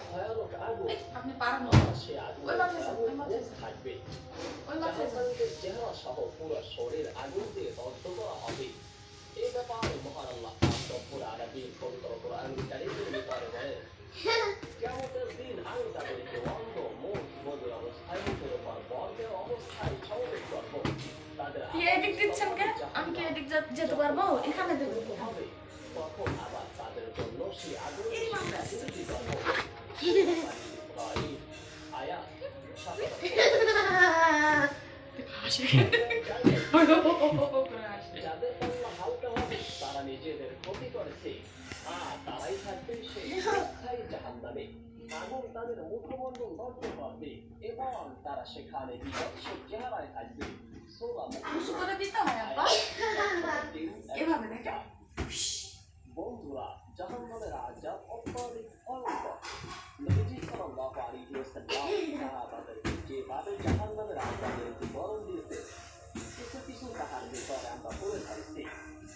ভয়ানক আগুন আপনি পারেন না সে আগুন ওই মাথায় যান, ওই মাথায় যান। থাকবে ওই মাথায় যান। জাহান্নামীদের চেহারা সহ পুরো শরীর আগুন দিয়ে দগ্ধ করা হবে। এই ব্যাপারে মহান আল্লাহ পাক রব্বুল আলামিন পবিত্র কোরআনুল কারীমের ভিতরে বলেন, কিয়ামতের দিন আমি তাদেরকে অন্ধ, মুখ বধির অবস্থায় মুখের উপর বর্গের অবস্থায় সমবেত করব। তাদের কি এদিক দিচ্ছেন কেন? আমি কি এদিক যেতে পারবো? এখানে দেবো হবে, তখন আবার তাদের জন্য সেই আগুন এই মাথায় আসছে। আয়াত যাদের আল্লাহ হালকা হবে তারা নিজেদের ক্ষতি করেছে, আর তারাই থাকবে সেই স্থায়ী জাহান্নামে। আগুন তাদের মুখমণ্ডল দগ্ধ করবে এবং তারা সেখানে বিভৎস চেহারায় থাকবে। সূরা উঁচু করে দিতে হয় আব্বা। এভাবে দেখেন। বন্ধুরা, জাহান্নামের আযাব অত্যধিক ভয়ঙ্কর। নবীজি সাল্লাল্লাহু আলাইহি ওয়াসাল্লাম সাহাবাদেরকে যেভাবে জাহান্নামের আযাবের বিবরণ দিয়েছেন, কিছু তাহার ভিতরে আমরা পড়ে থাকছি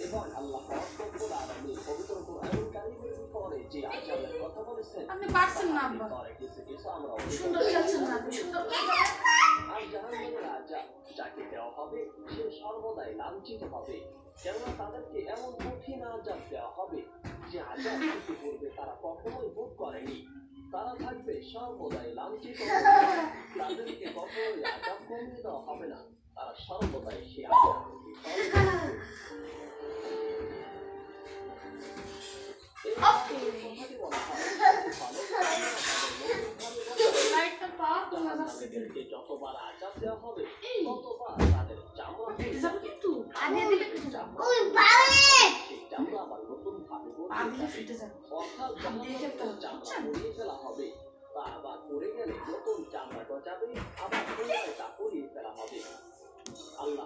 এবং আল্লাহ রব্বুল আলামিন পবিত্র কোরআনুল কারীমের উপরে যে আযাবের কথা বলেছেন, আপনি পারছেন না আব্বা। কিছু আমরা সুন্দর খেলছেন না, আপনি সুন্দর আর জাহান্নামের আযাব যাকে দেওয়া হবে সে সর্বদাই লাঞ্ছিত হবে, কেননা তাদেরকে এমন কঠিন আযাব দেওয়া হবে যে আযাব পূর্বে তারা কখনোই ভোগ করেনি। তারা থাকবে সর্বদাই লাঞ্ছিত, তাদেরকে কখনোই আযাব কমিয়ে দেওয়া হবে না, তারা সর্বদাই সে আযাব যতবার আযাব দেওয়া হবে ততবার তাদের চামড়া কিন্তু আগে দিলে কিন্তু চামড়া আবার নতুন ভাবে অর্থাৎ চামড়া পরিয়ে ফেলা হবে, তা আবার পড়ে গেলে নতুন চামড়া গজাবে, আবার পুনরায় তা পরিয়ে ফেলা হবে। আল্লাহ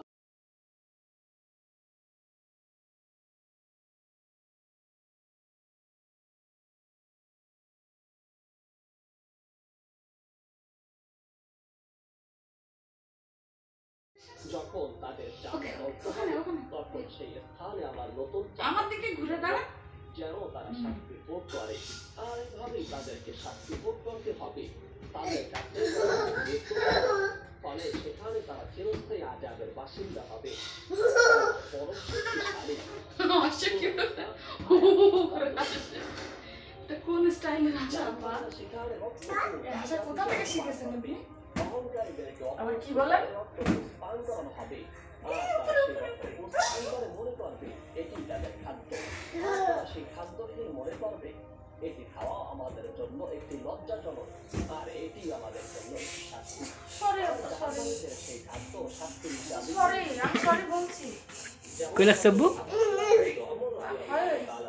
যখন তাদের তখন সেই স্থানে আবার নতুন আমার দিকে ঘুরে দাঁড়া যেন তারা শাস্তি ভোগ করে, আর এইভাবেই তাদেরকে শাস্তি ভোগ করতে হবে। তাদের কাছে ফলে সেখানে তারা চিরস্থায়ী আযাবের বাসিন্দা হবে। কোন স্টাইলের আছে আব্বা? ভাষা কোথা থেকে শিখেছেন আপনি? আবার কি বলেন? হবে মনে করবে এটি তাদের খাদ্য, সেই খাদ্যকে মনে করবে এটি খাওয়া আমাদের জন্য একটি লজ্জাজনক, আর এটি আমাদের জন্য শাস্তি। সেই খাদ্য শাস্তি হিসাবে বলছি কইলা সব্বু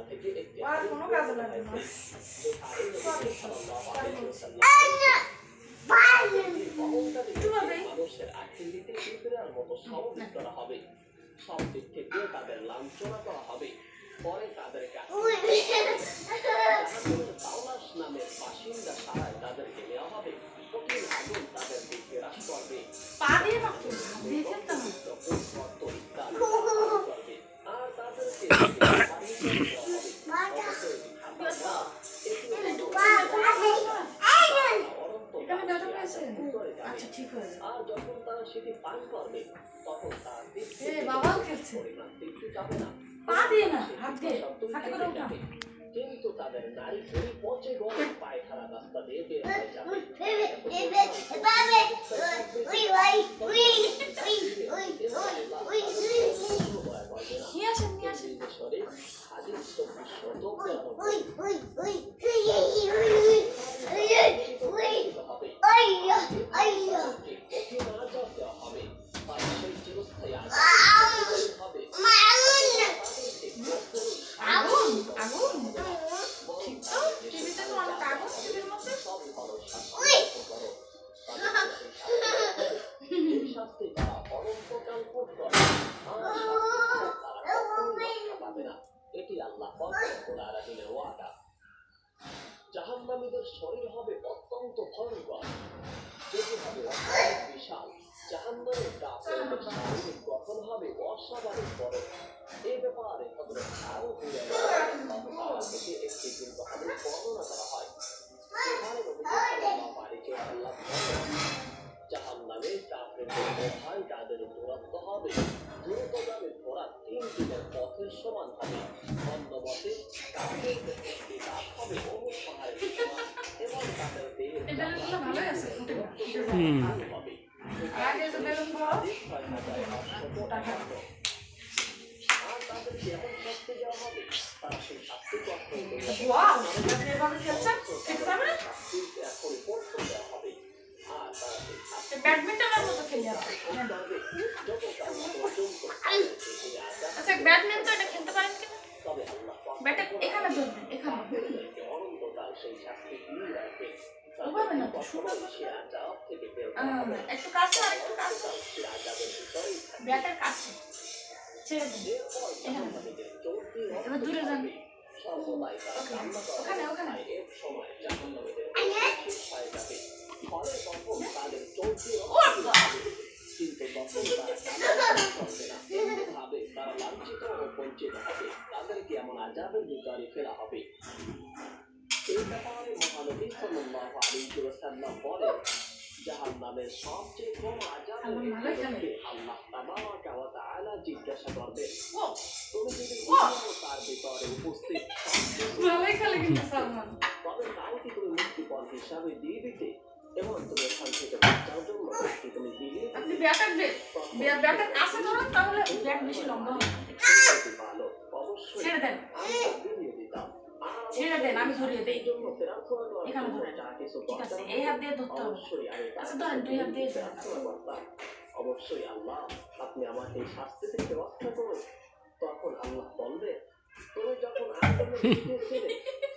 থেকে একটি আর কোনো কাজে লাগে না। মানুষের আকৃতিতে পিঁপড়ার মতো স্বাভাবিক করা হবে, সব দিক থেকে তাদের লাঞ্ছনা করা হবে। পরে তাদের তাওলাস নামের বাসিন্দা সারায় তাদেরকে নেওয়া হবে, কঠিন আগুন তাদের দিকে হ্রাস করবে, আর তাদেরকে আচ্ছা ঠিক আছে। আর যখন তারা সেটি পান করবে তখন তার বাবাও খেলছে, যাবে না, পা দিয়ে না হাত দিয়ে হাতে করে উঠাবে, কিন্তু তাদের নারী শরীর পচে গরম পায়খানা রাস্তা দিয়ে বের হয়ে যাবে। নিয়ে আসেন নিয়ে আসেন। আগুন আগুন ঠিক তো, টিভিতে তো অনেক আগুন, টিভির মধ্যে এটি আল্লাহ রব্বুল আলামিনের ওয়াদা। জাহান্নামীদের শরীর হবে অত্যন্ত ভয়ঙ্কর, যেটি হবে অত্যন্ত বিশাল। জাহান্নামের কাফেরদের শারীরিক গঠন হবে অস্বাভাবিক বড়। এই ব্যাপারে হযরত আবু হুরায়রা রাদিয়াল্লাহু তাআলা থেকে একটি হাদীস বর্ণনা করা হয়। সেখানে হবে বহু পাহাড়ের সমান এবং তাদের দেহ এই বেলুনগুলো ভালোই আছে ফুটে হবে আর আগে যে বেলুন বড় 6,800 টাকা আর তাদেরকে এমন শাস্তি দেওয়া হবে তারা সেই শাস্তি কখনো ওয়াও আপনি এভাবে খেলছেন ঠিক যাবে না এখন পড়তে দেওয়া হবে আর তারা সেই শাস্তি ব্যাডমিন্টনের মতো খেলি করবে যত তারা পর্যন্ত আচ্ছা ব্যাডমিন্টন এটা খেলতে পারেন কি তবে আল্লাহ ব্যাটে এখানে ধরবেন এখানে অনন্তকাল সেই শাস্তি দিয়ে রাখবে ওভাবে না তো সুন্দর সে আজাব থেকে বের একটু কাছে আর একটু কাছে সে আজাবের ভিতরেই থাকে ব্যাটের কাছে ছেড়ে দিন এখানে এবার দূরে যান সর্বদাই তারা কান্না করে ওখানে ওখানে এক সময় জাহান্নামীদের শিক্ষায় যাবে ফলে তখন তাদের চলতি কিন্তু তখন তারা কান্না করবে না এভাবে তারা লাঞ্ছিত ও বঞ্চিত হবে তাদেরকে এমন আজাবের ভিতরে ফেলা হবে এই ব্যাপারে মহানবী সাল্লাল্লাহু আলাইহি ওয়াসাল্লাম বলেন জাহান্নামের সবচেয়ে কম আযাব আল্লাহ তাবারাকা ওয়া তাআলা জিজ্ঞাসা করবেন তুমি যদি তার ভিতরে উপস্থিত ভালোই খেলে কিন্তু সালমান তবে তাও কি তুমি মুক্তিপণ হিসাবে দিয়ে দিতে এবং তুমি এখান থেকে বাঁচার জন্য কি তুমি দিয়ে আপনি ব্যাটের কাছে ধরুন তাহলে ব্যাট বেশি লম্বা হবে ভালো অবশ্যই ছেড়ে দেন দিয়ে দিতাম ছেড়ে দেন আমি ধরিয়ে দেই এখানে ধরেন ঠিক আছে এই হাত দিয়ে ধরতে হবে আচ্ছা ধরেন দুই হাত দিয়ে ধরেন অবশ্যই আল্লাহ আপনি আমাকে এই শাস্তি থেকে রক্ষা করুন তখন আল্লাহ বলবে তুমি যখন আগুনে ছিলে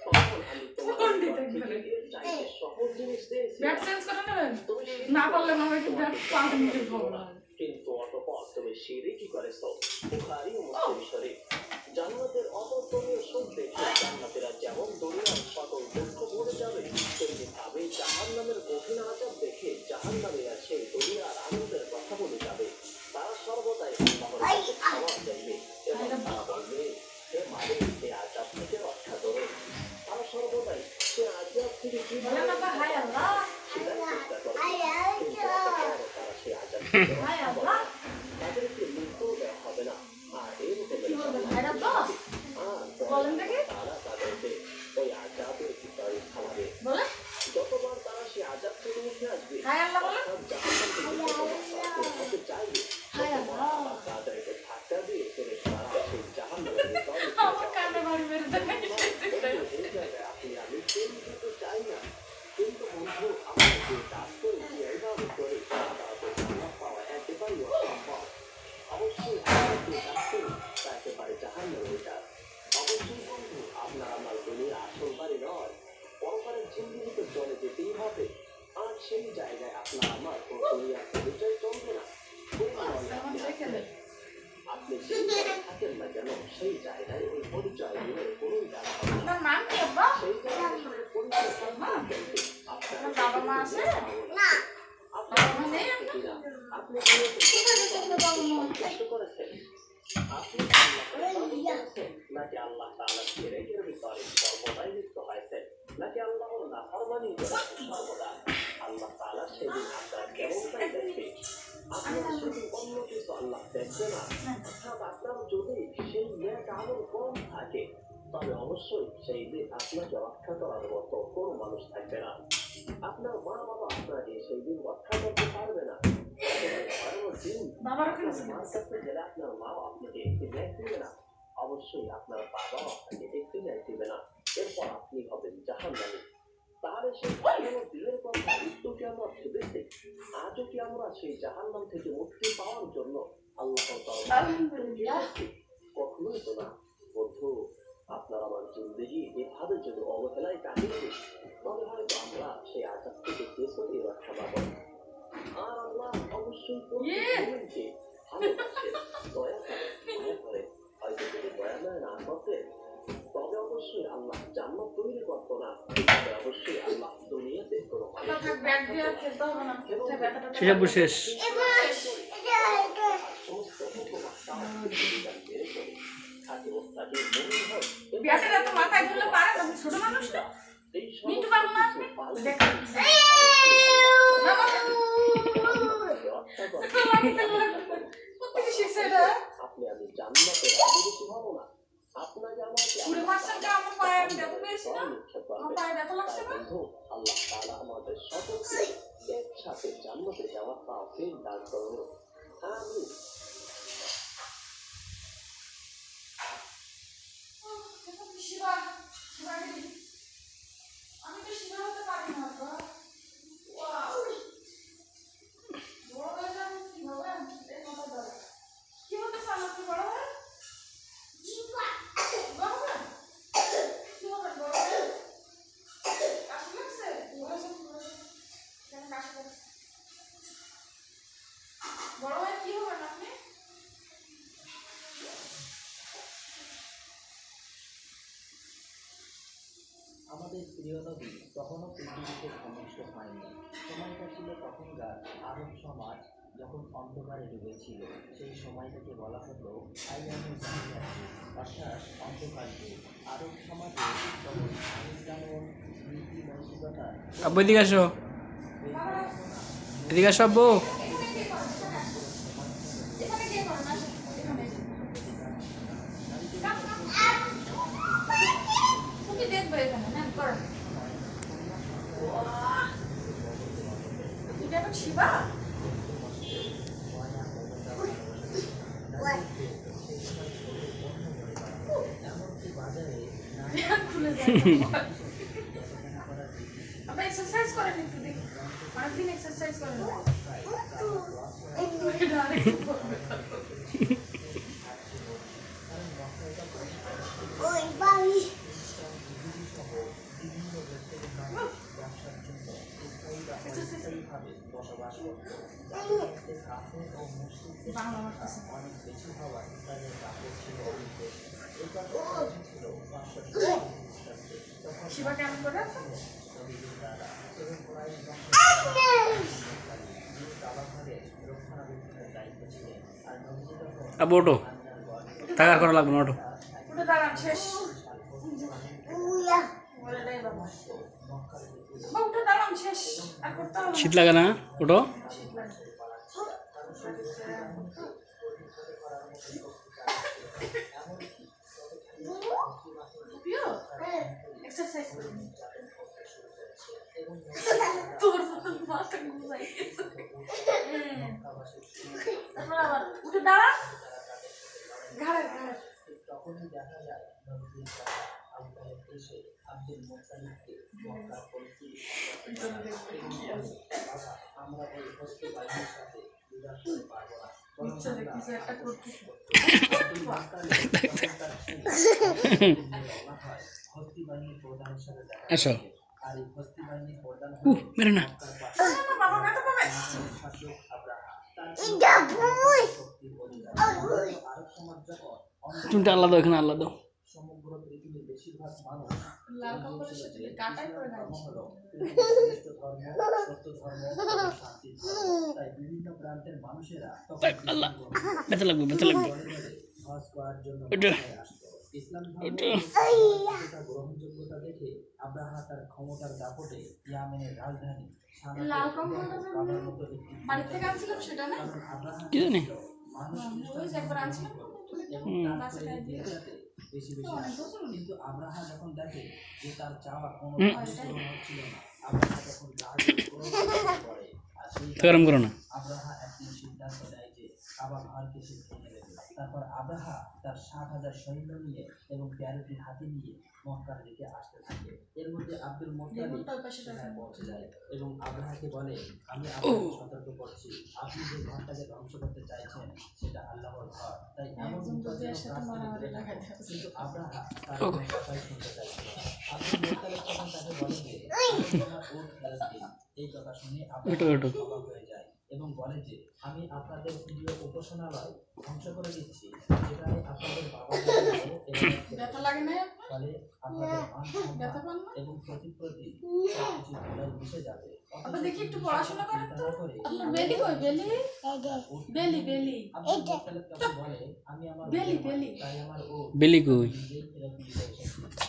তখন আমি তোমার চাইতে সহজ জিনিস দিয়েছি ব্যাট চেঞ্জ করে নেবেন না পারলে আমাকে একটু ব্যাট পাবেন কিন্তু অতঃপর তুমি শিরকি করেছো বুখারী ও মুসলিম শরীফ জান্নাতের অবর্তনীয় সুখ দেখে জান্নাতীরা যেমন দুনিয়ার সকল দুঃখ ভুলে যাবে তেমনি ভাবে জাহান্নামের কঠিন আযাব দেখে জাহান্নামীরা সেই দুনিয়ার আনন্দের কথা বলে যাবে তারা সর্বদাই আল্লাহর কাছে ক্ষমা চাইবে এবং তারা বলবে হে মালিক এই আযাব থেকে রক্ষা করো তারা সর্বদাই সে আযাব থেকে কি বলে না বা হায় আল্লাহ সেটাই চেষ্টা করবে কিন্তু অতঃপর তারা সেই আযাব থেকে হায় আল্লাহ তাদেরকে মৃত্যু দেওয়া হবে না আর এরকম কি বলবেন হায় আল্লাহ বলেন দেখি তারা তাদেরকে ওই আযাবের ভিতরে ফেলাবে বলে যতবার তারা সেই আযাব থেকে উঠে আসবে হায় আল্লাহ বলেন হতে চাইবে হায় আল্লাহ তাদেরকে ধাক্কা দিয়ে ফেলে তারা সেই জাহান্নামের ভিতরে আমার কানে বাড়ি মেরে দেখাই এই জায়গায় আপনি আমি প্রেম দিতে চাই না কিন্তু বন্ধু আমরা যে কাজ করেছি এইভাবে করে তাদের জান্নাত পাওয়া একেবারেই অসম্ভব অবশ্যই আমরা যে কাজ করি তা একেবারে জাহান্নামের কাজ অবশ্যই বন্ধু আপনার আমার দুনিয়া আসল বাড়ি নয় পরকালের জিন্দিগিতে চলে যেতেই হবে আর সেই জায়গায় আপনার আমার কোনো দুনিয়ার পরিচয় চলবে না আপনি সেই জায়গায় থাকেন না কেন সেই জায়গায় ওই পরিচয় নিয়ে কোনোই দাঁড়া হবে না আপনার নাম কি আব্বা সেই জায়গায় আসলে পরিচয় সালমান আপনার আপনার বাবা মা আছে না বাবা মা নেই আপনার আপনি কোথায় গেছে আপনার বাবা মা কষ্ট করেছেন আপনি নাকি আল্লাহ তাআলা ছেড়ে এর ভিতরে সর্বদাই লিপ্ত হয়েছে নাকি আল্লাহর নাফরমানি করেছেন সর্বদা আল্লাহ তাআলা সেদিন আপনার কেমনটাই দেখবে আপনার সেদিন অন্য কিছু আল্লাহ দেখবে না অর্থাৎ আপনার যদি সেই নেক আমল কম থাকে তবে অবশ্যই সেই দিন আপনাকে রক্ষা করার মতো কোনো মানুষ থাকবে না আপনার মা বাবা আপনাকে সেই দিন রক্ষা করতে পারবে না বাবার ওখানে মার কাছে গেলে আপনার মাও আপনাকে একটি ন্যায় দিবে না অবশ্যই আপনার বাবাও আপনাকে একটি ন্যায় দিবে না এরপর আপনি হবেন জাহান্নামী তাহলে সেই জাহান্নামের দিনের কথা একটু কি আমরা ভেবেছি আজও কি আমরা সেই জাহান্নাম থেকে মুক্তি পাওয়ার জন্য আল্লাহ কখনোই তো না বন্ধু আপনার আমার জিন্দগি এভাবে যদি অবহেলায় কাটিয়েছে তবে হয়তো আমরা সেই আযাব থেকে কিছুই রক্ষা পাবো আর আল্লাহ অবশ্যই পরিচালনকে ভালোবাসে দয়া করে হয়তো যদি দয়া না করতে তবে অবশ্যই আল্লাহ জান্নাত তৈরি করতো না তবে অবশ্যই আল্লাহ দুনিয়াতে কোনো সেসব শেষ ব্যাটার এত মাথায় ধরলে পারে না ছোট মানুষ না নিতে পারবো না দেখেন কোথেকে শিখছে এটা আপনি আমি জান্নাতের অধিবাসী হব না আপনাকে আমাকে পুরো মাসটা আমার পায়ে ব্যথা পেয়েছি না? আমার পায়ে ব্যথা লাগছে না? আল্লাহ তাআলা আমাদের সকলকে একসাথে জান্নাতে যাওয়ার তৌফিক দান করুন। আমিন। শিবা, আমি তো শিবা হতে পারি না তো। ওয়াও, বড় হয়ে যাবো কিভাবে? এই কথা বলো। কি হতে চান আপনি বড় হয়ে? বড় হয়ে? কি হবেন বড় হয়ে? কাশি লাগছে? কেন কাশি লাগছে? বড় হয়ে কি হবেন আপনি? আমাদের প্রিয় নবী তখনও পৃথিবীতে ভূমিষ্ঠ হয়নি। সময়টা ছিল তখনকার আরব সমাজ যখন অন্ধকারে ডুবেছিল। সেই সময়টাকে বলা হতো আইয়ামুল জাহিলিয়াত, অর্থাৎ অন্ধকার যুগ। আরব সমাজে তখন আইন কানুন, নীতি নৈতিকতা আব্বু এদিকে আসো, এদিকে আসো আব্বু। এখানে কে করেন? আসেন, এখানে। তুমি দেখবে এখানে, হ্যাঁ করেন। এটা এখন শিবা? খুলে যায়। আপনি এক্সারসাইজ করেন একটু দেখি। অনেকদিন এক্সারসাইজ করেন না। শিবা কেমন করে? আব্বু ওঠো, টাকার করা লাগবে না, ওঠো। উঠে দাঁড়ান, শেষ। বলেটাই বাবা। বাবা, উঠে দাঁড়ান, শেষ। আর করতে হবে না। শীত লাগে না? ওঠো। শীত লাগছে। টুপিও? এক্সারসাইজ করুন। তোর মতন মাথা ঘুমাই গেছে। তারপর আবার উঠে দাঁড়া। ঘাড়ে ঘাড়ে। তখনই দেখা যায় নবীর দাদা আবু তালেব এসে আব্দুল মুত্তালিবকে মক্কার বাবা, আমরা ওই হস্ত বাহিনীর সাথে যুদ্ধ করতে পারবো না। ইচ্ছা যে কিছু একটা করতে। হস্তি বাহিনীর প্রধানের সাথে দেখা আসো। আর এই হস্তি বাহিনীর প্রধান মেরে না। বাবা ব্যথা পাবে। শাসক আব্রাহা আরব সমাজ যখন চুনটা আলাদা, এখানে আলাদা। সমগ্র পৃথিবীর বেশিরভাগ মানুষ লাল কাপড়ের সাথে কাটাই করে ধর্ম রাখছে। হলো শ্রেষ্ঠ ধর্ম, সত্য ধর্ম এবং শান্তির ধর্ম। তাই বিভিন্ন প্রান্তের মানুষেরা আল্লাহ, ব্যথা লাগবে, ব্যথা লাগবে। হজ করার জন্য ওটা। মক্কায় আসতো। ইসলাম ওটা। ধর্মের গ্রহণযোগ্যতা দেখে আব্রাহা তার ক্ষমতার দাপটে ইয়ামেনের রাজধানী সানাকে লাল কাপড়টা কাবার মতো একটি বাড়ি থেকে আনছিলাম সেটা না? কারণ আব্রাহা কি জানি? মানুষ ওই যে একবার আনছিলাম এবং তার তৈরি জিনিসটাতে বেশি বেশি আসতো। কিন্তু আব্রাহা যখন দেখে যে তার চাওয়া কোনো পূরণ হচ্ছিল না, আব্রাহা তখন জাহাজে পড়ে। আর সেই গরম করো না। আব্রাহা একদিন সিদ্ধান্ত নেয় যে কাবা ঘরকে সে ভেঙে দেবে। তারপর আব্রাহা তার 60,000 সৈন্য নিয়ে এবং 13টি হাতি নিয়ে মক্কার দিকে আসতে থাকে। এর মধ্যে আব্দুল মুত্তালিব সেখানে পৌঁছে যায় এবং আব্রাহাকে বলে, আমি আপনাকে সতর্ক করছি, আপনি যে ঘরটাকে ধ্বংস করতে চাইছেন সেটা আল্লাহর ঘর, তাই এমন কিন্তু আব্রাহা তার কোনো কথাই শুনতে চাইছিল না। আব্দুল মুত্তালিব তখন তাকে বলে যে আমার উট ফেরত দিন। এই কথা শুনে আব্রাহা অবাক হয়ে যায় এবং বলে যে আমি আপনাদের প্রিয় উপাসনালয় ধ্বংস করে দিচ্ছি, যেখানে আপনাদের বাবা ব্যথা লাগে না? ফলে আপনাদের ব্যথা পান না? এবং প্রতি সবকিছু ধুলায় মিশে যাবে। আপনি দেখি একটু পড়াশোনা করেন তো। আপনার বেলি কই? বেলি বেলি বেলি বলে আমি আমার বেলি বেলি তাই আমার ও বেলি কই?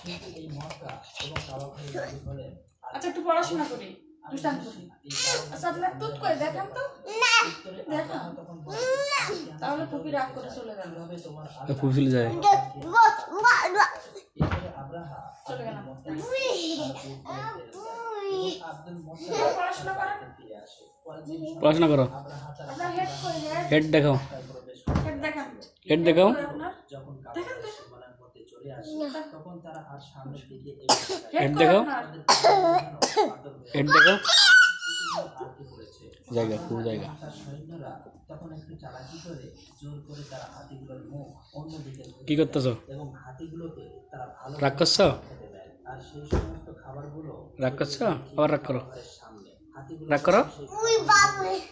কিন্তু এই মক্কা এবং কাবা ঘরে রাজি হলেন। আচ্ছা একটু পড়াশোনা করি, দুষ্টান করি। আচ্ছা আপনার দুধ কই দেখান তো। দেখো তাহলে পুপি রাগ করে চলে গেল। খুব চলে যায়। চলে গেলাম। পড়াশোনা করো। আপনার হেড কই? হেড দেখাও, হেড দেখান। হেড দেখাও। আপনার যখন দেখেন তো। সীমানার মধ্যে চলে আসে তখন তারা আর সামনের দিকে হেড দেখাও, হেড দেখাও। আটকে পড়েছে। জায়গা, খুব জায়গা। তার সৈন্যরা তখন একটু চালাকি করে জোর করে তারা হাতিগুলোর মুখ অন্যদিকে কি করতেছো? এবং হাতিগুলোকে তারা ভালো রাগ করছো? খেতে দেয়। আর সেই সমস্ত খাবারগুলো রাগ করছো? আবার রাগ করো, ঘরের সামনে হাতিগুলো রাগ করো।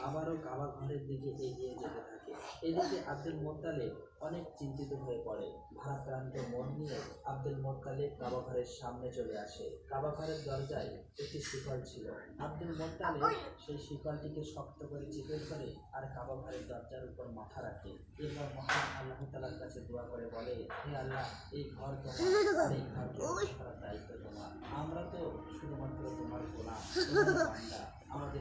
আবারও কাবা ঘরের দিকে এগিয়ে যেতে থাকে। এদিকে আব্দুল মোত্তালেব অনেক চিন্তিত হয়ে পড়ে। ভারাক্রান্ত মন নিয়ে আব্দুল মোত্তালেব কাবা ঘরের সামনে চলে আসে। কাবা ঘরের দরজায় একটি শিকল ছিল। আব্দুল মোত্তালেব সেই শিকলটিকে শক্ত করে চিপে ধরে আর কাবা ঘরের দরজার উপর মাথা রাখে। এরপর মহান আল্লাহ তাআলার কাছে দোয়া করে বলে, হে আল্লাহ, এই ঘর তোমার আর এই ঘরকে রক্ষা করার দায়িত্ব তোমার। আমরা তো শুধুমাত্র তোমার গোলাম, তোমার বান্দা। আমাদের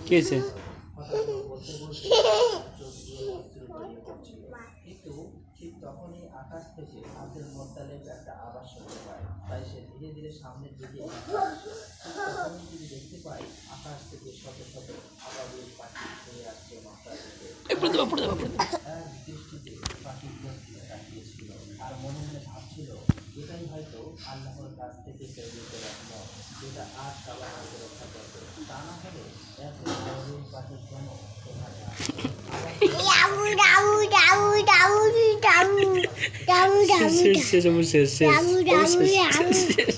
কি হয়েছে? কিন্তু ঠিক তখনই আকাশ থেকে আব্দুল মোত্তালেব একটা আওয়াজ শুনতে পায়। তাই সে ধীরে ধীরে সামনের দিকে এগিয়ে আসে। ঠিক তখনই তিনি দেখতে পায় আকাশ থেকে শত শত আবাবিল পাখি ধেয়ে আসছে মক্কার দিকে। এক দৃষ্টিতে পাখিগুলোর দিকে তাকিয়েছিল আর মনে মনে ভাবছিল, এটাই হয়তো আল্লাহর কাছ থেকে প্রেরিত রহমত, যেটা আর কাবা ঘরকে রক্ষা করবে। তা না হলে এত আবাবিল পাখির কেন এখানে আসবে? শেষ শেষ শেষ শেষ শেষ শেষ